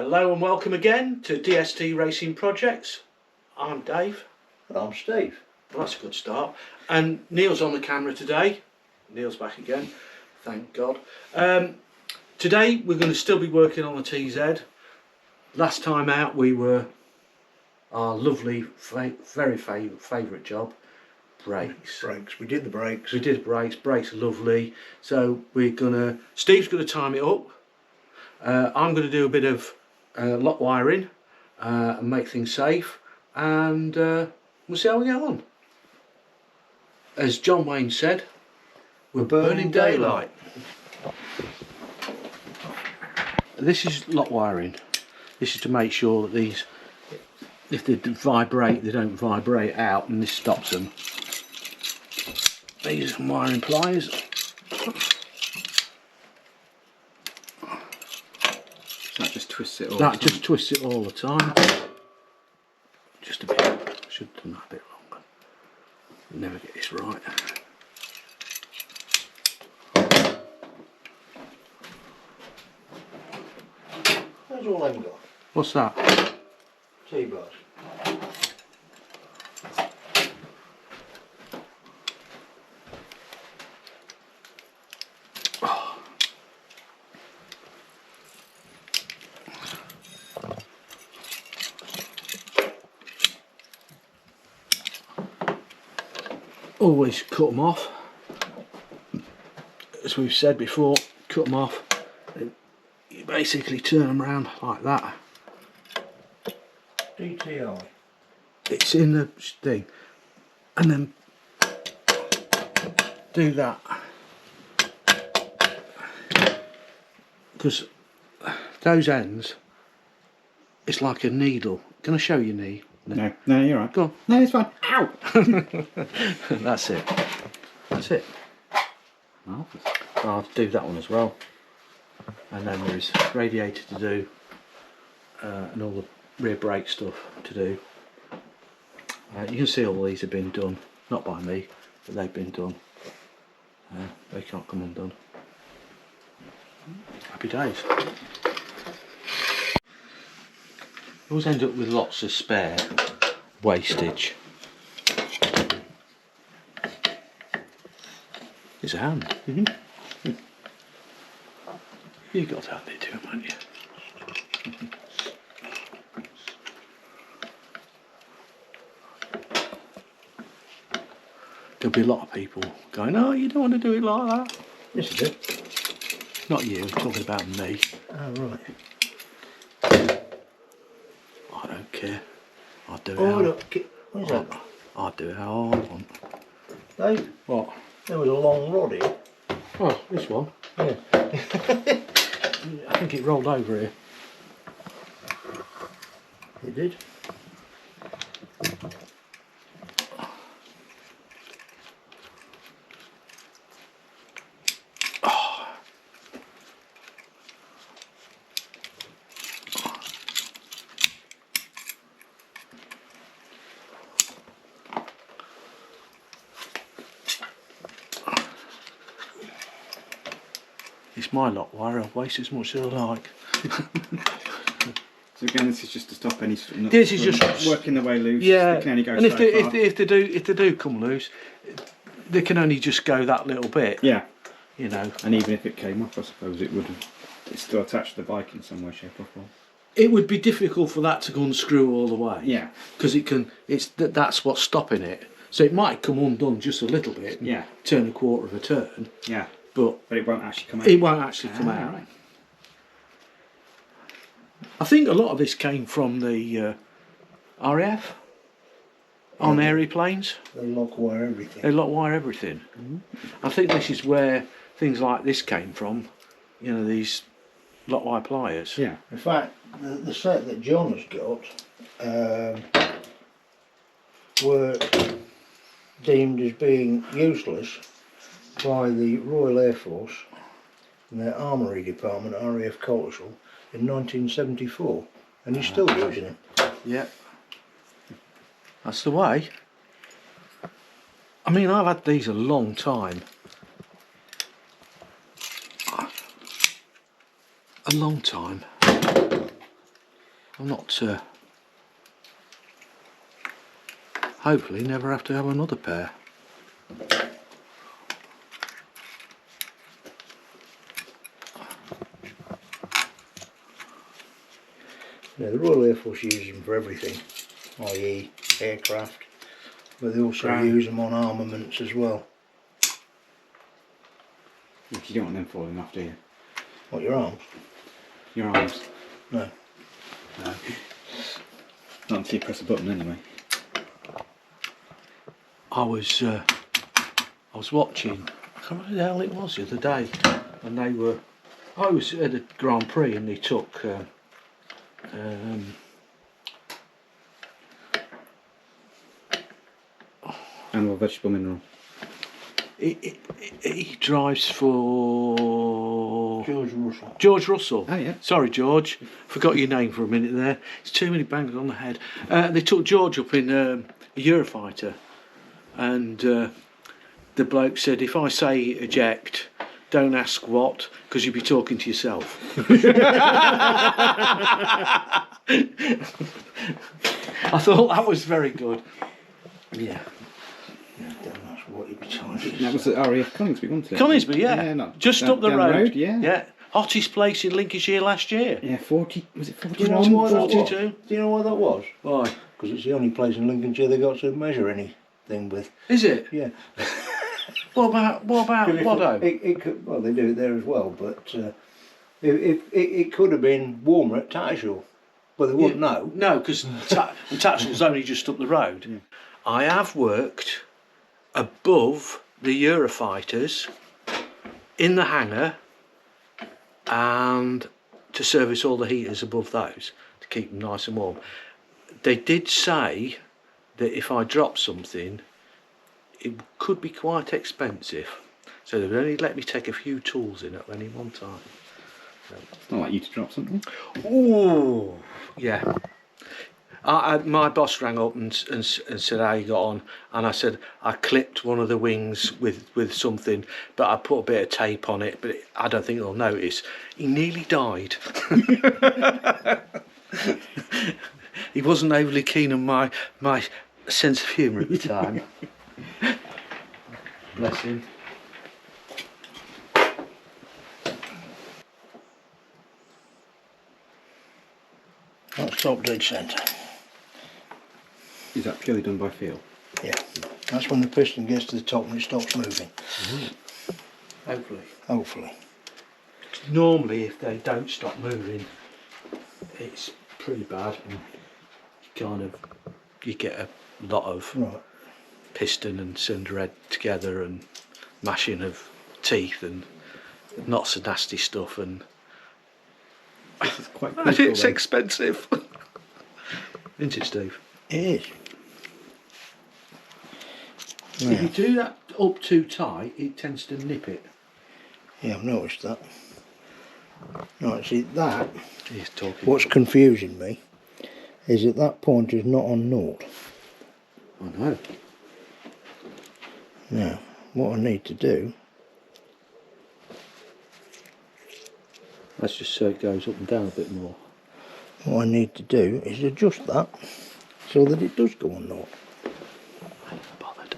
Hello and welcome again to DST Racing Projects. I'm Dave. And I'm Steve. Well, that's a good start. And Neil's on the camera today. Neil's back again, thank God. Today we're going to still be working on the TZ. Last time out we were our lovely, very favourite job, brakes. We did the brakes. We did brakes. Brakes are lovely. So Steve's going to time it up. I'm going to do a bit of lock wiring and make things safe, and we'll see how we get on. As John Wayne said, we're burning daylight. This is lock wiring. This is to make sure that these, if they vibrate, they don't vibrate out, and this stops them. These are some wiring pliers. That just twists it all. That just twists it all the time. Just a bit. I should have done that a bit longer. Never get this right. That's all I've got. What's that? T-bars. Always cut them off. As we've said before, cut them off. You basically turn them around like that. DTI. It's in the thing, and then do that, because those ends, it's like a needle. Can I show you, knee? No, you're right. Go on. No, it's fine. Ow! That's it. That's it. Oh. I'll do that one as well. And then there's radiator to do, and all the rear brake stuff to do. You can see all these have been done, not by me, but they've been done. They can't come undone. Happy days. You always end up with lots of spare wastage. It's a hand. You got to hand it to him, haven't you? There'll be a lot of people going, "Oh, you don't want to do it like that." Yes, you do. Not you, I'm talking about me. Oh, right. I don't care. I'll do it. Oh, look. What is that? I'll do it how I want. Dave, What? there was a long rod here. Oh, this one. Yeah. I think it rolled over here. It did. It's my lock wire, I'll waste as much as I like. So again, this is just to stop any sort of nuts This is just working their way loose. Yeah, They can only go and so if they far. do come loose, they can only just go that little bit. Yeah. You know. And even if it came off, I suppose it would have. It's still attached to the bike in some way, shape, or form. It would be difficult for that to unscrew all the way. Yeah. Because it can. That's what's stopping it. So it might come undone just a little bit. Yeah. Turn a quarter of a turn. Yeah. But it won't actually come out. It won't actually come out. Right. I think a lot of this came from the RAF on aeroplanes. They lock wire everything. They lock wire everything. I think this is where things like this came from. You know, these lock wire pliers. Yeah. In fact, the set that John has got were deemed as being useless by the Royal Air Force and their Armoury Department, RAF Coleshill, in 1974, and he's still using them. Yeah. That's the way. I mean, I've had these a long time. A long time. I'm not. Hopefully, never have to have another pair. Yeah, the Royal Air Force uses them for everything, i.e. aircraft, but they also use them on armaments as well. You don't want them falling off, do you? What, your arms? Your arms? No. No. Not until you press a button anyway. I was watching, I can't remember who the hell it was the other day, and they were, I was at the Grand Prix and they took Animal, vegetable, mineral. he drives for George Russell. George Russell. Oh yeah. Sorry, George. Forgot your name for a minute there. It's too many bangers on the head. They took George up in a Eurofighter, and the bloke said, "If I say eject, don't ask what, because you'll be talking to yourself." I thought that was very good. Yeah. That's what you'd be trying to That was at RAF Coningsby, wasn't it? Coningsby, yeah. Not Just down- up the down road. Yeah. Yeah. Hottest place in Lincolnshire last year. Yeah, 40. Was it Do you know 41? why that was? 42? Do you know why that was? Why? Because it's the only place in Lincolnshire they got to measure anything with. Is it? Yeah. What about Waddo? It could, well, they do it there as well, but it could have been warmer at Tattershall, but they wouldn't know. No, because Tattershall's only just up the road. Yeah. I have worked above the Eurofighters in the hangar and to service all the heaters above those to keep them nice and warm. They did say that if I drop something, it could be quite expensive, so they would only let me take a few tools in at any one time. It's not like you to drop something. Oh, yeah. My boss rang up and said how you got on, and I said I clipped one of the wings with something, but I put a bit of tape on it, but I don't think they'll notice. He nearly died. He wasn't overly keen on my sense of humour at the time. Bless him. That's top dead centre. Is that purely done by feel? Yeah. That's when the piston gets to the top and it stops moving. Hopefully. Hopefully. Normally, if they don't stop moving, it's pretty bad. You get a lot of Right. piston and cylinder head together and mashing of teeth and not so nasty stuff, and This is quite it's crucial, though. expensive. Isn't it, Steve? It is. If you do that up too tight, it tends to nip it. Yeah, I've noticed that. Right, see that, He's talking. what's confusing me is that point is not on naught. I know. Now, what I need to do, That's just so it goes up and down a bit more. what I need to do is adjust that so that it does go on naught. I never bothered.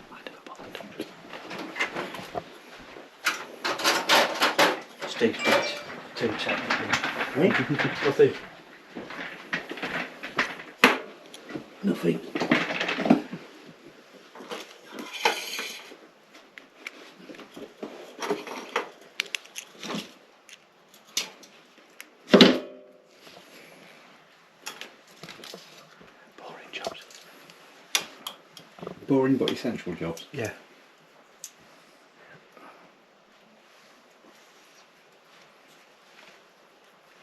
Steve's bit too technical. Eh? Nothing. Boring jobs. Boring but essential jobs. Yeah.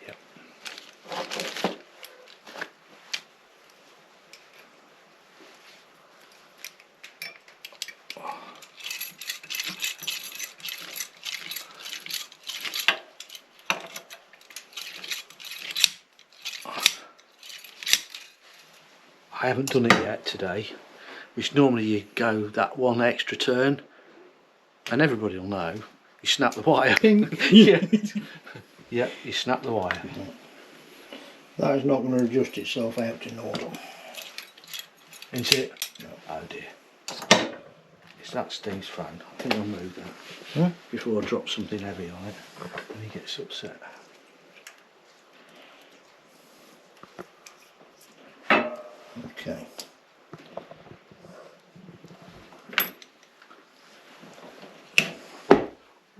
Yep. I haven't done it yet today, which normally you go that one extra turn, and everybody will know. You snap the wire. Ping. Yeah. Yeah, you snap the wire. That is not going to adjust itself out to normal. Isn't it? No. Oh dear. It's that Steve's phone. I think I'll move that Hmm? before I drop something heavy on it and he gets upset. Okay.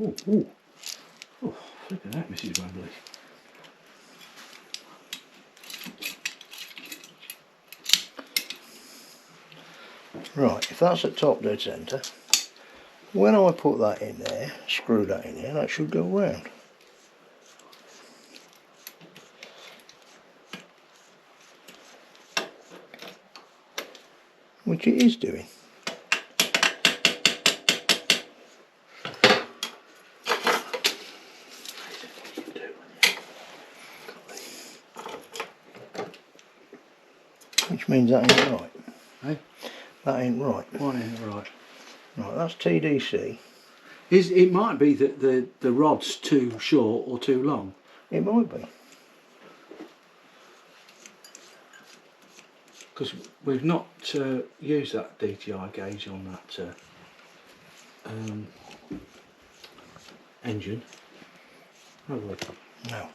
Ooh, ooh. Oh, look at that, Mrs. Wembley. Right, if that's at top dead centre, when I put that in there, screw that in there, that should go round. Which it is doing. Which means that ain't right. Hey? That ain't right. Why ain't it right? Right, that's TDC. It might be that the rod's too short or too long. It might be. Because we've not used that DTI gauge on that engine, have we? No.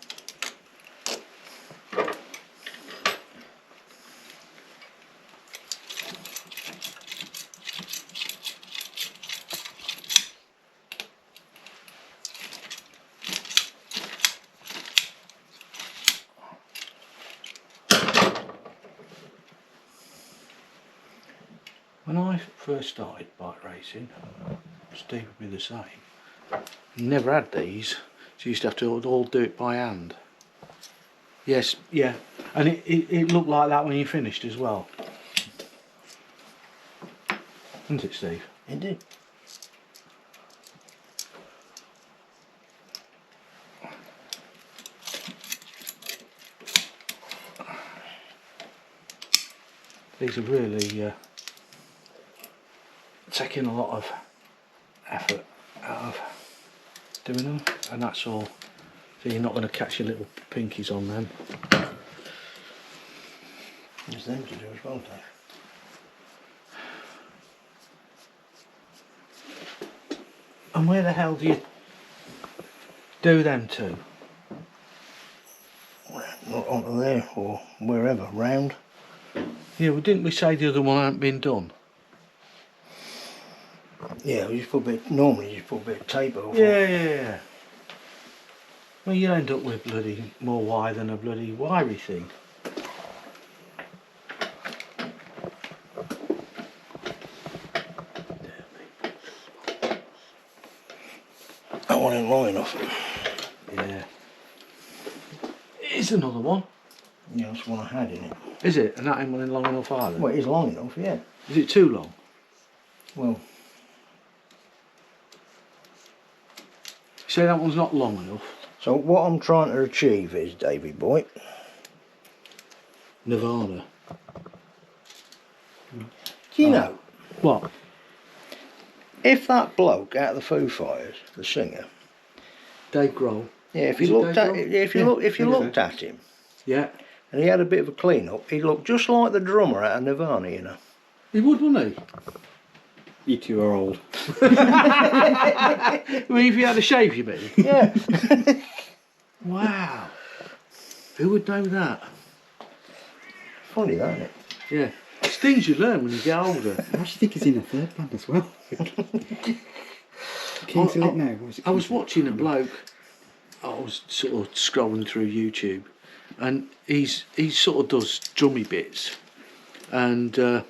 When I first started bike racing, Steve would be the same. Never had these, so you used to have to all do it by hand. Yes, yeah, and it looked like that when you finished as well. Didn't it, Steve? It did. These are really taking a lot of effort out of doing them, and that's all. So you're not going to catch your little pinkies on them. It's them to do as well, Dave. And where the hell do you do them to? Not onto there or wherever, round. Yeah, well, didn't we say the other one hadn't been done? Yeah, we just put a bit, normally you just put a bit of tape over. Yeah. Well, you end up with bloody more wire than a bloody wiry thing. That one ain't long enough. Yeah. Here's another one. Yeah, that's the one I had in it. Is it? And that ain't running long enough either? Well, it is long enough, yeah. Is it too long? Well, Say that one's not long enough. so what I'm trying to achieve is, Davy boy, Nirvana. do you know, What? if that bloke out of the Foo Fighters, the singer, Dave Grohl. yeah, if Is you it looked Dave at Grohl? if you Yeah, look if you think so. looked at him Yeah. and he had a bit of a clean up, he looked just like the drummer out of Nirvana, you know. He would, wouldn't he? You two are old. I mean, if you had a shave, you mean? Yeah. Wow. Who would know that? Funny that, isn't it? Yeah. It's things you learn when you get older. I actually think he's in a third band as well. King's Elite now. Or is it I was King's Elite? watching a bloke. I was sort of scrolling through YouTube, and he sort of does drummy bits, and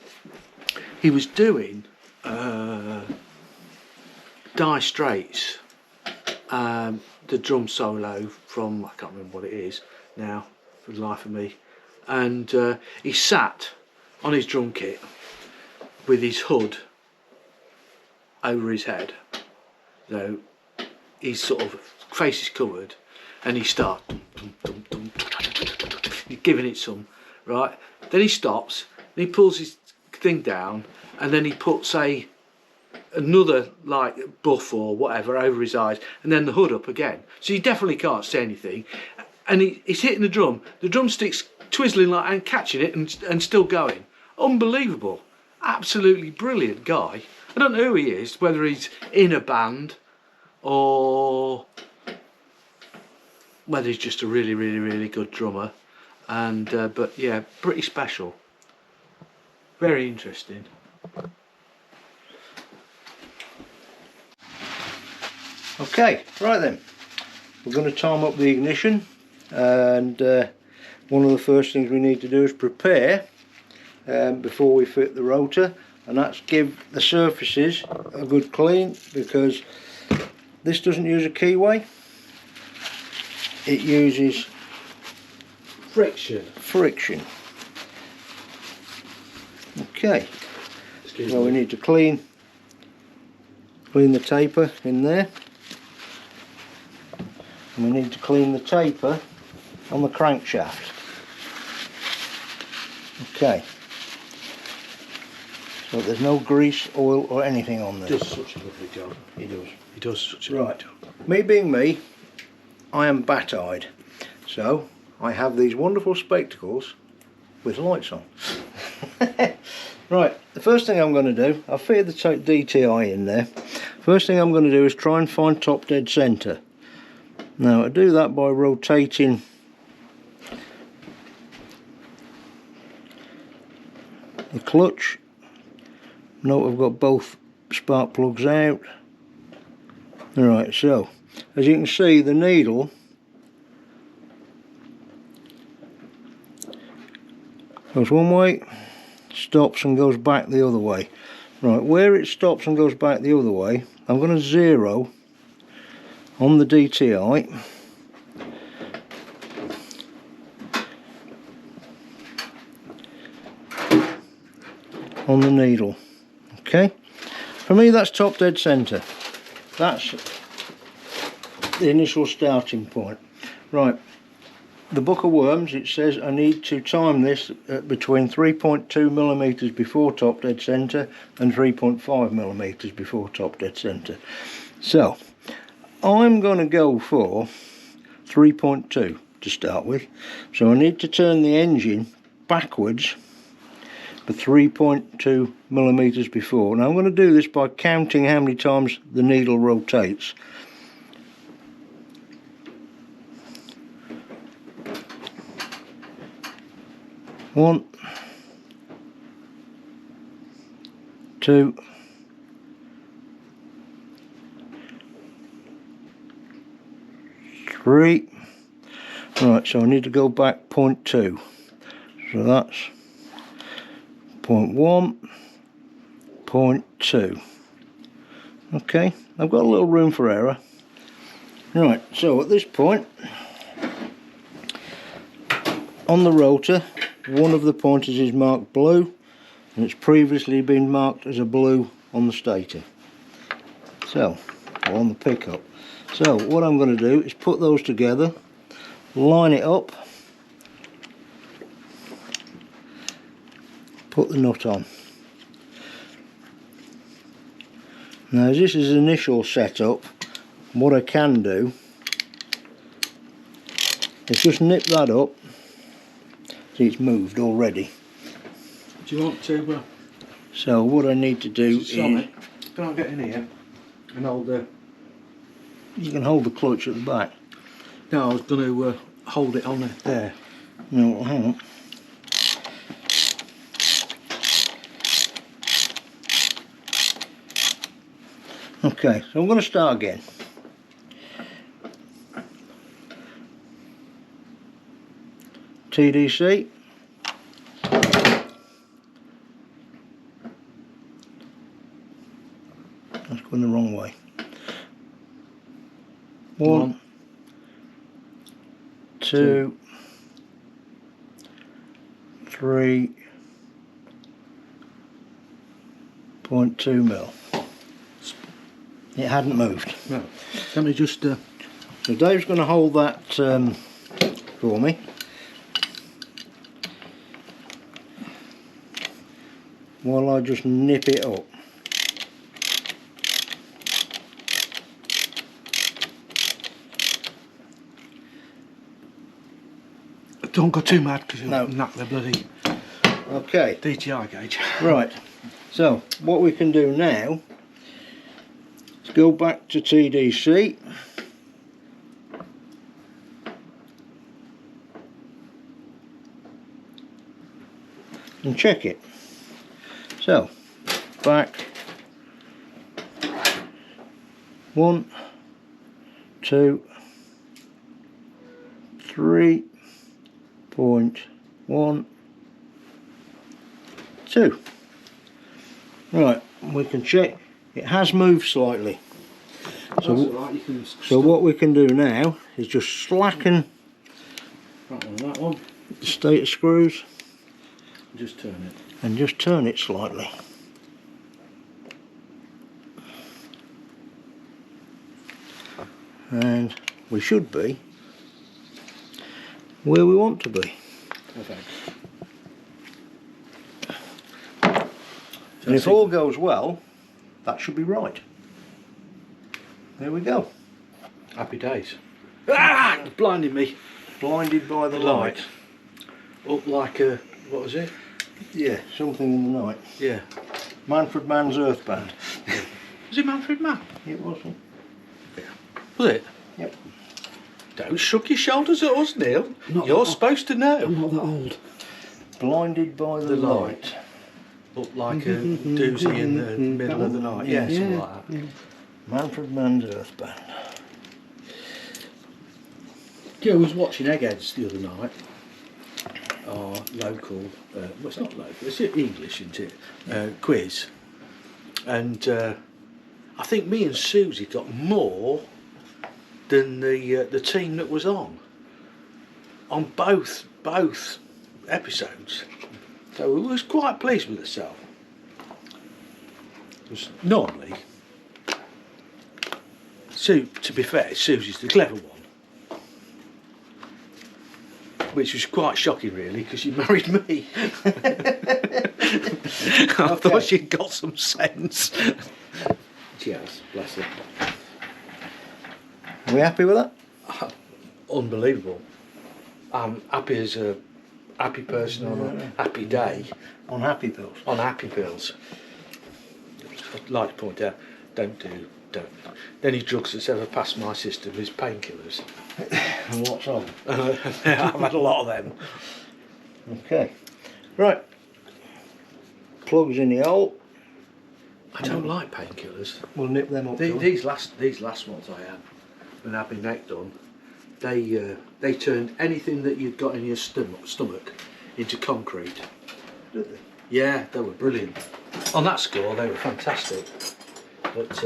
he was doing Dire Straits, the drum solo from, I can't remember what it is now for the life of me, and he sat on his drum kit with his hood over his head, so his sort of face is covered, and he starts giving it some, right? Then he stops, and he pulls his thing down, and then he puts another like buff or whatever over his eyes, and then the hood up again. So you definitely can't see anything. and he's hitting the drumstick's twizzling like and catching it and still going. Unbelievable, absolutely brilliant guy. I don't know who he is, whether he's in a band or whether he's just a really good drummer. And but yeah, pretty special, very interesting. Okay, right then, we're going to time up the ignition, and one of the first things we need to do is prepare before we fit the rotor, and that's give the surfaces a good clean, because this doesn't use a keyway, it uses friction. Okay, so we need to clean the taper in there, and we need to clean the taper on the crankshaft. Okay, so there's no grease, oil or anything on there. He does such a lovely job. He does. He does such a Right. lovely job. Me being me, I am bat-eyed, so I have these wonderful spectacles with lights on. Right, the first thing I'm going to do, I've fitted the DTI in there. First thing I'm going to do is try and find top dead centre. Now I do that by rotating the clutch. Note I've got both spark plugs out. Alright, so as you can see, the needle goes one way, stops and goes back the other way. Right, where it stops and goes back the other way, I'm going to zero on the DTI on the needle. Okay, for me that's top dead centre. That's the initial starting point. Right, the book of worms, it says I need to time this at between 3.2 millimeters before top dead centre and 3.5 millimeters before top dead centre. So I'm going to go for 3.2 to start with. So I need to turn the engine backwards for 3.2 millimeters before. Now I'm going to do this by counting how many times the needle rotates. One, two, three. Right, so I need to go back 0.2. So that's 0.1, 0.2. Okay, I've got a little room for error. Right, so at this point on the rotor, one of the pointers is marked blue, and it's previously been marked as a blue on the stator, so, or on the pickup. So what I'm going to do is put those together, line it up, put the nut on. Now as this is initial setup, what I can do is just nip that up. See, it's moved already. Do you want to? So what I need to do is... Can I get in here and hold the... You can hold the clutch at the back. No, I was going to hold it on there. No, hang on. Okay, so I'm going to start again. TDC. That's going the wrong way. One, two, 3.2 mil. It hadn't moved. No. Let me just... So Dave's going to hold that for me. While I just nip it up. Don't go too mad because you'll No. knock the bloody Okay, DTI gauge. right. So what we can do now is go back to TDC. And check it. So, back 1, 2, 3.1, 2. Right, we can check. It has moved slightly. So, Right, you can so what we can do now is just slacken right on that one. the stator screws Just turn it. and just turn it slightly. And we should be where we want to be. Perfect. And if all goes well, that should be right. There we go. Happy days. Ah! It's blinding me. Blinded by the light. Up like a, what was it? Yeah, something in the night. Yeah. Manfred Mann's Earth Band. Was it Manfred Mann? It wasn't. Was it? Yep. Don't shrug your shoulders at us, Neil. You're supposed to know. I'm not that old. Blinded by the light. Up like a doozy in the middle of the night. Yeah, something like that. Manfred Mann's Earth Band. I was watching Eggheads the other night. Our local, well it's not local, it's English, isn't it? Quiz. And I think me and Susie got more than the team that was on both episodes. So we was quite pleased with herself. Because normally, to be fair, Susie's the clever one. Which was quite shocking really, because she married me. I thought she'd got some sense. She has, bless her. Are we happy with that? Unbelievable. I'm happy as a happy person on a happy day. On happy pills. On happy pills. I'd like to point out, don't. Any drugs that's ever passed my system is painkillers. And what's on? I've had a lot of them. Okay. Right. Plugs in the hole. I don't like painkillers. We'll nip them up. These last ones I had, when I've been neck done, they turned anything that you'd got in your stomach into concrete. Did they? Yeah, they were brilliant. On that score, they were fantastic. But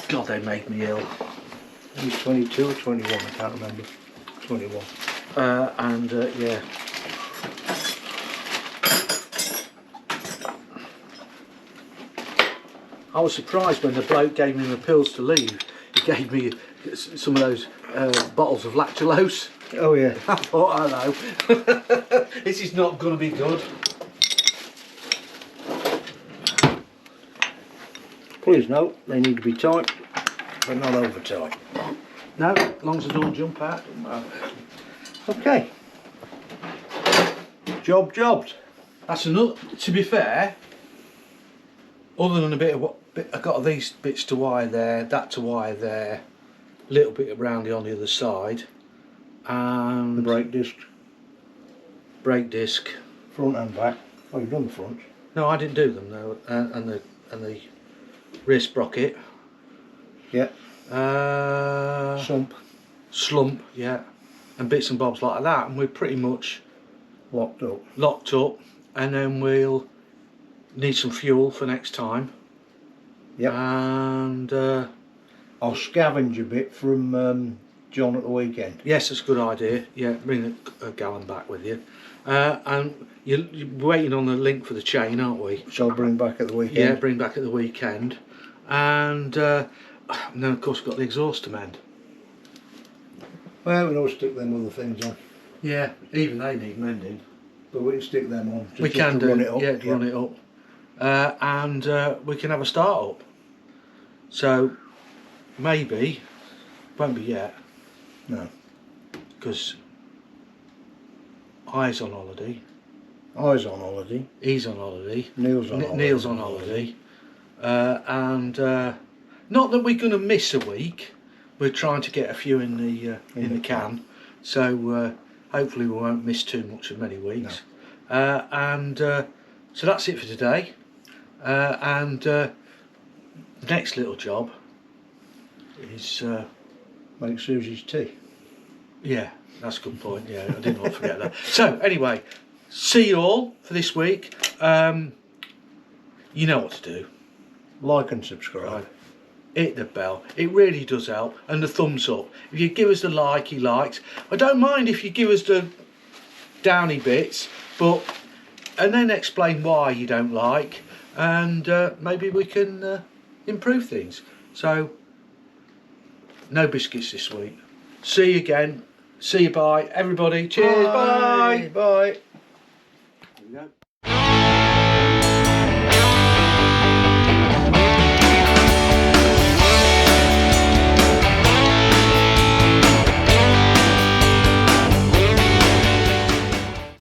God, they made me ill. It was 22 or 21, I can't remember. 21. Yeah. I was surprised when the bloke gave me the pills to leave. He gave me some of those bottles of lactulose. Oh yeah. I thought, I know, this is not going to be good. Please note, they need to be tight, but not over tight. No, as long as they don't jump out. Doesn't matter. Okay. Jobbed. That's another. To be fair, other than a bit of what I got these bits to wire there, that to wire there, a little bit around on the other side, and The brake disc, front and back. Oh, you've done the front. No, I didn't do them though, and the rear sprocket. Yeah. Uh, slump, yeah, and bits and bobs like that, and we're pretty much Locked up. And then we'll need some fuel for next time. Yep. And I'll scavenge a bit from John at the weekend. yes, that's a good idea. Yeah, bring a gallon back with you. And you're waiting on the link for the chain, aren't we? So I'll bring back at the weekend. Yeah, bring back at the weekend. And then of course we've got the exhaust to mend. Well, we can always stick them other things on. Yeah, even they need mending. But we can stick them on. We can do, run it up. yeah, run it up. And we can have a start up. So maybe, won't be yet. No. Because I's on holiday. I's on holiday. He's on holiday. Neil's on holiday. Neil's on holiday. And not that we're going to miss a week. We're trying to get a few in the can. So hopefully we won't miss too much of many weeks. No. So that's it for today. The next little job is make Susie's tea. Yeah, that's a good point. Yeah, I didn't want to forget that. So anyway, see you all for this week. You know what to do. Like and subscribe. Right. Hit the bell. It really does help. And the thumbs up. If you give us the like he likes. I don't mind if you give us the downy bits, and then explain why you don't like, and maybe we can improve things. So no biscuits this week. See you again. See you, bye everybody. Cheers, bye. Bye. There we go.